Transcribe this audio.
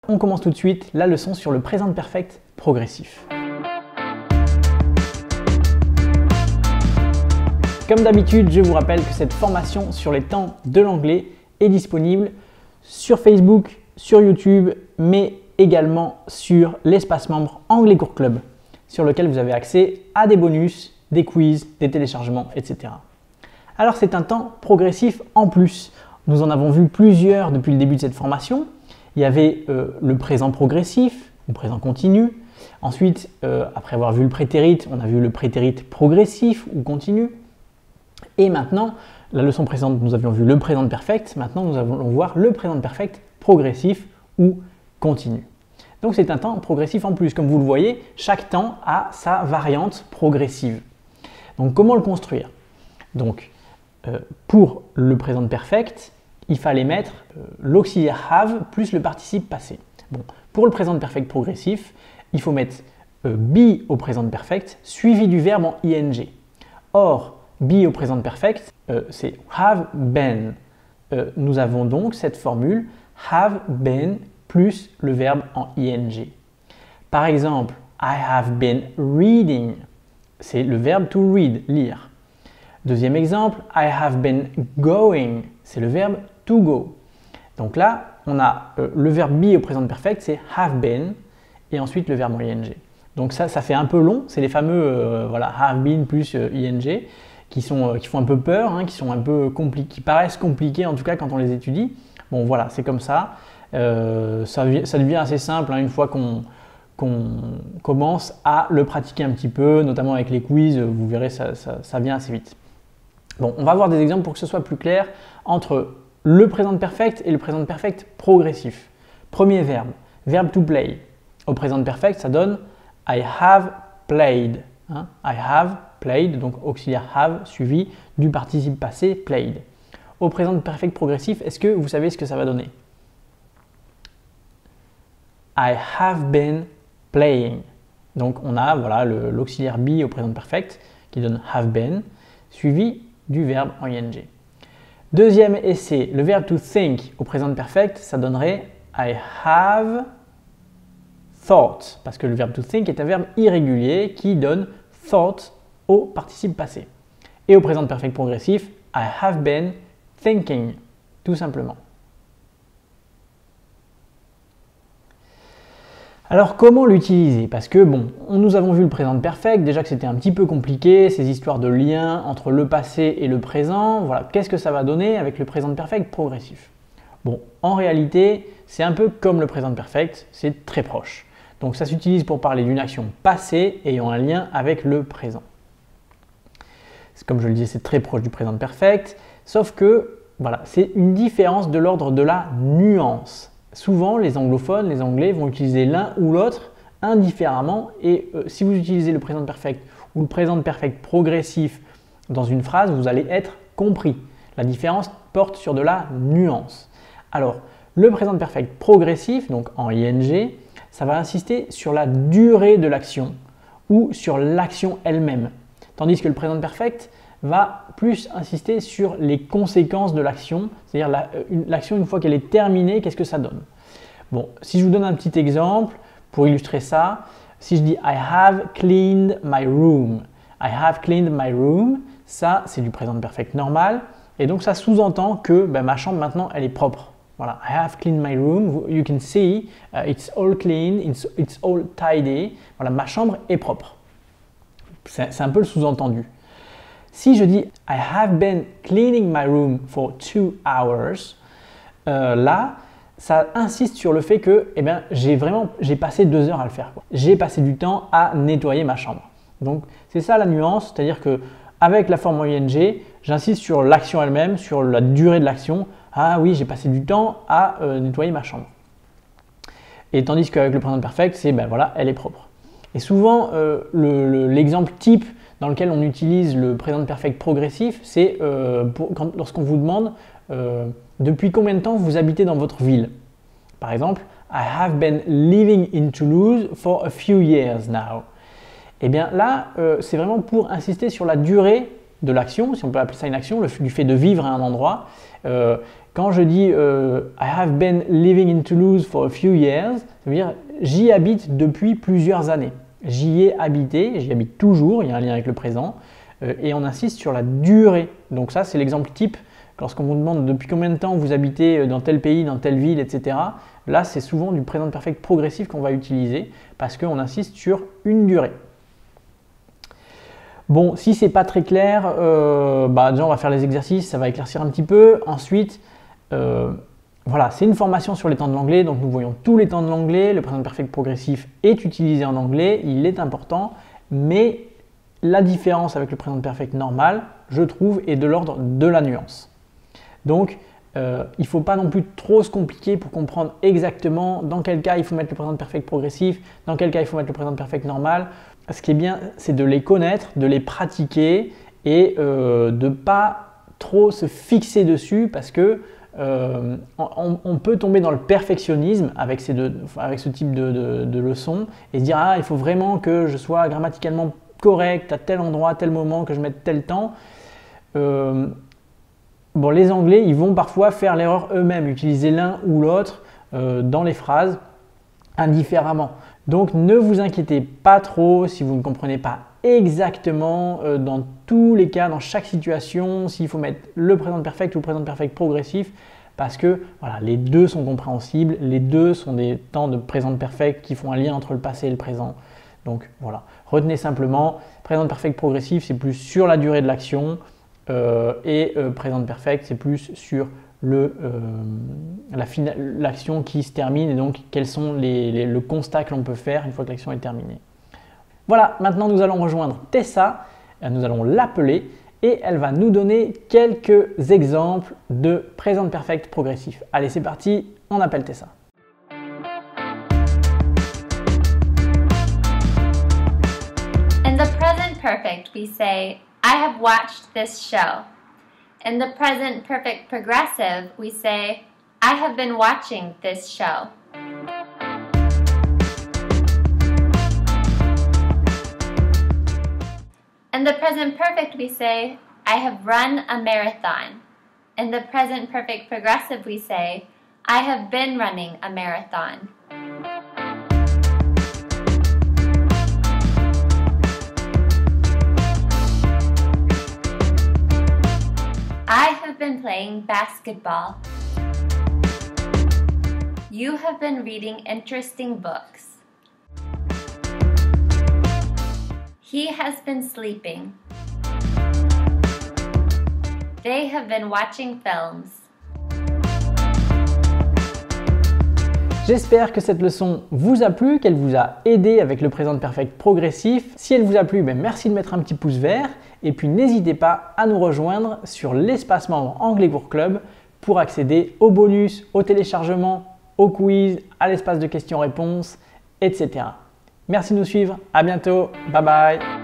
On commence tout de suite la leçon sur le présent perfect progressif. Comme d'habitude, je vous rappelle que cette formation sur les temps de l'anglais est disponible sur Facebook, sur YouTube, mais également sur l'espace membre Anglais Cours Club, sur lequel vous avez accès à des bonus, des quiz, des téléchargements, etc. Alors c'est un temps progressif en plus. Nous en avons vu plusieurs depuis le début de cette formation. Il y avait le présent progressif, ou présent continu. Ensuite, après avoir vu le prétérit, on a vu le prétérit progressif ou continu. Et maintenant, la leçon précédente, nous avions vu le présent perfect. Maintenant, nous allons voir le présent perfect progressif ou continu. Donc c'est un temps progressif en plus. Comme vous le voyez, chaque temps a sa variante progressive. Donc comment le construire? Donc pour le présent perfect, il fallait mettre l'auxiliaire have plus le participe passé. Bon, pour le présent perfect progressif, il faut mettre be au présent perfect suivi du verbe en ing. Or, be au présent perfect, c'est have been. Nous avons donc cette formule have been plus le verbe en ing. Par exemple, I have been reading. C'est le verbe to read, lire. Deuxième exemple, I have been going. C'est le verbe to go. Donc là, on a le verbe be au présent perfect, c'est have been, et ensuite le verbe en ing. Donc ça fait un peu long. C'est les fameux voilà, have been plus ing qui font un peu peur, hein, qui sont un peu compliqués, qui paraissent compliqués en tout cas quand on les étudie. Bon voilà, c'est comme ça. Ça devient assez simple hein, une fois qu'on commence à le pratiquer un petit peu, notamment avec les quiz, vous verrez, ça vient assez vite. Bon, on va voir des exemples pour que ce soit plus clair entre le présent perfect et le présent perfect progressif. Premier verbe, verbe to play. Au présent perfect, ça donne I have played. Hein? I have played, donc auxiliaire have suivi du participe passé played. Au présent perfect progressif, est-ce que vous savez ce que ça va donner? I have been playing. Donc on a voilà, l'auxiliaire be au présent perfect qui donne have been suivi du verbe en ing. Deuxième essai, le verbe to think au présent perfect, ça donnerait I have thought, parce que le verbe to think est un verbe irrégulier qui donne thought au participe passé. Et au présent perfect progressif, I have been thinking, tout simplement. Alors comment l'utiliser? Parce que bon, nous avons vu le présent perfect, déjà que c'était un petit peu compliqué, ces histoires de lien entre le passé et le présent. Voilà, qu'est-ce que ça va donner avec le présent perfect progressif? Bon, en réalité, c'est un peu comme le présent perfect, c'est très proche. Donc ça s'utilise pour parler d'une action passée ayant un lien avec le présent. Comme je le disais, c'est très proche du présent perfect, sauf que voilà, c'est une différence de l'ordre de la nuance. Souvent, les anglophones, les anglais vont utiliser l'un ou l'autre indifféremment et si vous utilisez le présent perfect ou le présent perfect progressif dans une phrase, vous allez être compris. La différence porte sur de la nuance. Alors, le présent perfect progressif, donc en ing, ça va insister sur la durée de l'action ou sur l'action elle-même. Tandis que le présent perfect va plus insister sur les conséquences de l'action, c'est-à-dire l'action une fois qu'elle est terminée, qu'est-ce que ça donne? Bon, si je vous donne un petit exemple pour illustrer ça, si je dis I have cleaned my room, I have cleaned my room, ça c'est du présent perfect normal et donc ça sous-entend que ma chambre maintenant elle est propre. Voilà, I have cleaned my room, you can see it's all clean, it's all tidy. Voilà, ma chambre est propre. C'est un peu le sous-entendu. Si je dis I have been cleaning my room for 2 hours, là, ça insiste sur le fait que j'ai passé 2 heures à le faire. J'ai passé du temps à nettoyer ma chambre. Donc c'est ça la nuance, c'est-à-dire que avec la forme en ing, j'insiste sur l'action elle-même, sur la durée de l'action. Ah oui, j'ai passé du temps à nettoyer ma chambre. Et tandis qu'avec le présent perfect, c'est voilà, elle est propre. Et souvent, l'exemple type dans lequel on utilise le présent perfect progressif, c'est lorsqu'on vous demande depuis combien de temps vous habitez dans votre ville. Par exemple, I have been living in Toulouse for a few years now. Et bien là, c'est vraiment pour insister sur la durée de l'action, si on peut appeler ça une action, du fait de vivre à un endroit. Quand je dis I have been living in Toulouse for a few years, ça veut dire j'y habite depuis plusieurs années. J'y ai habité, j'y habite toujours, il y a un lien avec le présent, et on insiste sur la durée. Donc ça, c'est l'exemple type. Lorsqu'on vous demande depuis combien de temps vous habitez dans tel pays, dans telle ville, etc. Là, c'est souvent du présent perfect progressif qu'on va utiliser parce qu'on insiste sur une durée. Bon, si c'est pas très clair, déjà on va faire les exercices, ça va éclaircir un petit peu. Ensuite, voilà, c'est une formation sur les temps de l'anglais, donc nous voyons tous les temps de l'anglais. Le présent perfect progressif est utilisé en anglais, il est important, mais la différence avec le présent perfect normal, je trouve, est de l'ordre de la nuance. Donc, il ne faut pas non plus trop se compliquer pour comprendre exactement dans quel cas il faut mettre le présent perfect progressif, dans quel cas il faut mettre le présent perfect normal. Ce qui est bien, c'est de les connaître, de les pratiquer et de ne pas trop se fixer dessus parce que on peut tomber dans le perfectionnisme avec ce type de leçons et se dire « Ah, il faut vraiment que je sois grammaticalement correct à tel endroit, à tel moment, que je mette tel temps. » Bon, les Anglais, ils vont parfois faire l'erreur eux-mêmes, utiliser l'un ou l'autre dans les phrases indifféremment. Donc, ne vous inquiétez pas trop si vous ne comprenez pas exactement dans tous les cas, dans chaque situation, s'il faut mettre le présent perfect ou le présent perfect progressif, parce que voilà, les deux sont compréhensibles, les deux sont des temps de présent perfect qui font un lien entre le passé et le présent. Donc voilà, retenez simplement, présent perfect progressif, c'est plus sur la durée de l'action, présent perfect, c'est plus sur l'action qui se termine et donc quels sont le constat que l'on peut faire une fois que l'action est terminée. Voilà, maintenant nous allons rejoindre Tessa, nous allons l'appeler et elle va nous donner quelques exemples de présent perfect progressif. Allez, c'est parti, on appelle Tessa. In the present perfect, we say, I have watched this show. In the present perfect progressive, we say, I have been watching this show. In the present perfect, we say, I have run a marathon. In the present perfect progressive, we say, I have been running a marathon. I have been playing basketball. You have been reading interesting books. He has been sleeping. They have been watching films. J'espère que cette leçon vous a plu, qu'elle vous a aidé avec le présent perfect progressif. Si elle vous a plu, merci de mettre un petit pouce vert et puis n'hésitez pas à nous rejoindre sur l'espace membre Anglais Cours Club pour accéder aux bonus, au téléchargement, au quiz, à l'espace de questions-réponses, etc. Merci de nous suivre, à bientôt, bye bye.